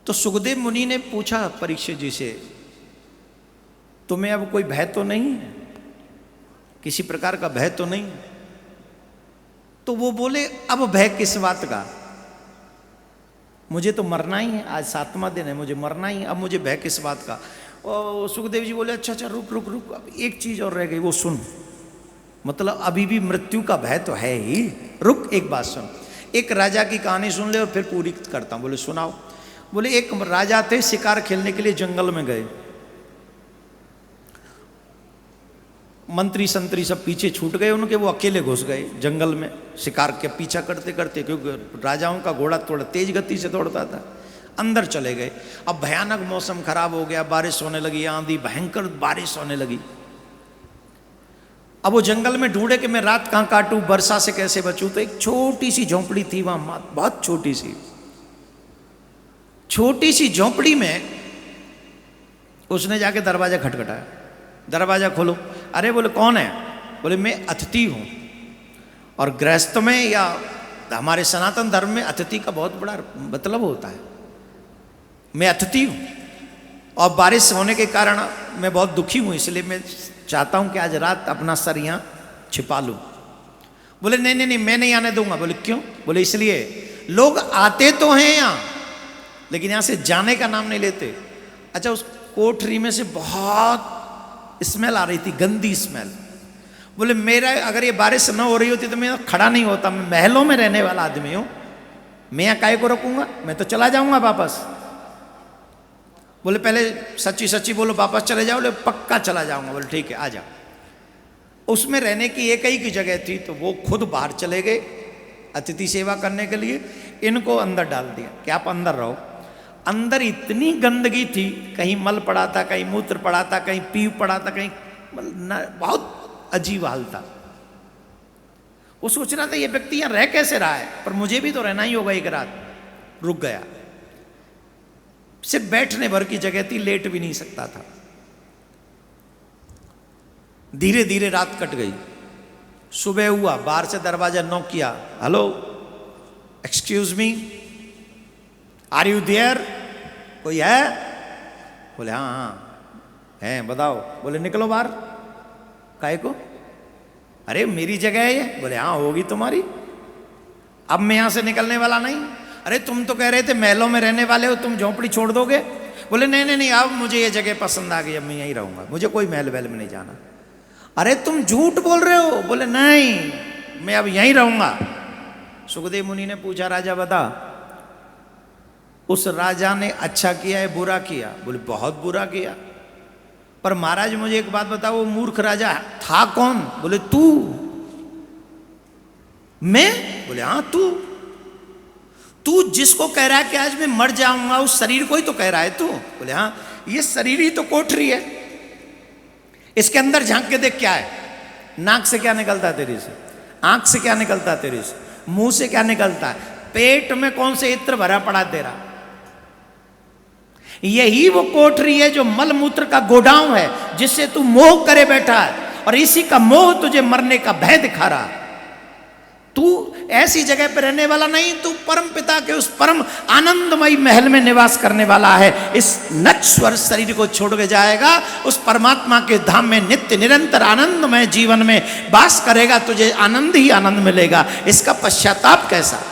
तो सुखदेव मुनि ने पूछा परीक्षित जी से, तुम्हें अब कोई भय तो नहीं है, किसी प्रकार का भय तो नहीं? तो वो बोले, अब भय किस बात का, मुझे तो मरना ही है, आज 7वां दिन है, मुझे मरना ही है, अब मुझे भय किस बात का? और सुखदेव जी बोले, अच्छा अच्छा रुक रुक रुक, अब एक चीज और रह गई, वो सुन। मतलब अभी भी मृत्यु का भय तो है ही, रुक एक बात सुन। एक राजा की कहानी सुन ले और फिर पूरी करता हूं। बोले सुनाओ। बोले एक राजा थे, शिकार खेलने के लिए जंगल में गए, मंत्री संतरी सब पीछे छूट गए उनके, वो अकेले घुस गए जंगल में शिकार के पीछा करते करते, क्योंकि राजाओं का घोड़ा थोड़ा तेज गति से दौड़ता था। अंदर चले गए। अब भयानक मौसम खराब हो गया, बारिश होने लगी, आंधी, भयंकर बारिश होने लगी। अब वो जंगल में ढूंढे कि मैं रात कहां काटूं, वर्षा से कैसे बचूं। तो एक छोटी सी झोंपड़ी थी वहां, बहुत छोटी सी झोंपड़ी में उसने जाके दरवाजा खटखटाया, दरवाजा खोलो। अरे बोले कौन है? बोले मैं अतिथि हूं। और गृहस्थ में या हमारे सनातन धर्म में अतिथि का बहुत बड़ा मतलब होता है। मैं अतिथि हूं और बारिश होने के कारण मैं बहुत दुखी हूं, इसलिए मैं चाहता हूं कि आज रात अपना सर यहां छिपा लूं। बोले नहीं नहीं नहीं, मैं नहीं आने दूंगा। बोले क्यों? बोले इसलिए लोग आते तो हैं यहां, लेकिन यहां से जाने का नाम नहीं लेते। अच्छा, उस कोठरी में से बहुत स्मेल आ रही थी, गंदी स्मेल। बोले मेरा अगर ये बारिश न हो रही होती तो मैं खड़ा नहीं होता, मैं महलों में रहने वाला आदमी हूं, मैं यहां काहे को रखूंगा, मैं तो चला जाऊंगा वापस। बोले पहले सच्ची सच्ची बोलो, वापस चले जाओ। बोले पक्का चला जाऊंगा। बोले ठीक है आ जाओ। उसमें रहने की एक ही की जगह थी, तो वो खुद बाहर चले गए अतिथि सेवा करने के लिए, इनको अंदर डाल दिया कि आप अंदर रहो। अंदर इतनी गंदगी थी, कहीं मल पड़ा था, कहीं मूत्र पड़ा था, कहीं पीव पड़ा था, कहीं बहुत अजीब हाल था। वो सोच रहा था ये व्यक्ति यहां रह कैसे रहा है, पर मुझे भी तो रहना ही होगा एक रात। रुक गया। सिर्फ बैठने भर की जगह थी, लेट भी नहीं सकता था। धीरे धीरे रात कट गई। सुबह हुआ, बाहर से दरवाजा नॉक किया, hello excuse me, are you there, कोई है? बोले हाँ हाँ है, बताओ। बोले निकलो बाहर। काहे को? अरे मेरी जगह है ये। बोले हाँ होगी तुम्हारी, अब मैं यहां से निकलने वाला नहीं। अरे तुम तो कह रहे थे महलों में रहने वाले हो, तुम झोंपड़ी छोड़ दोगे? बोले नहीं नहीं नहीं, अब मुझे ये जगह पसंद आ गई, अब मैं यहीं रहूंगा, मुझे कोई महल वहल में नहीं जाना। अरे तुम झूठ बोल रहे हो। बोले नहीं, मैं अब यहीं रहूंगा। सुखदेव मुनि ने पूछा, राजा बता, उस राजा ने अच्छा किया है बुरा किया? बोले बहुत बुरा किया। पर महाराज मुझे एक बात बताओ, वो मूर्ख राजा था कौन? बोले तू। मैं? बोले हाँ तू। तू जिसको कह रहा है कि आज मैं मर जाऊंगा, उस शरीर को ही तो कह रहा है तू। बोले हाँ, ये शरीर ही तो कोठरी है, इसके अंदर झांक के देख क्या है। नाक से क्या निकलता है तेरे से, आंख से क्या निकलता है तेरे से, मुंह से क्या निकलता है, पेट में कौन से इत्र भरा पड़ा तेरा। यही वो कोठरी है जो मलमूत्र का गोडाउन है, जिससे तू मोह करे बैठा है, और इसी का मोह तुझे मरने का भय दिखा रहा है। तू ऐसी जगह पर रहने वाला नहीं, तू परम पिता के उस परम आनंदमयी महल में निवास करने वाला है। इस नश्वर शरीर को छोड़ के जाएगा, उस परमात्मा के धाम में नित्य निरंतर आनंदमय जीवन में वास करेगा, तुझे आनंद ही आनंद मिलेगा। इसका पश्चाताप कैसा?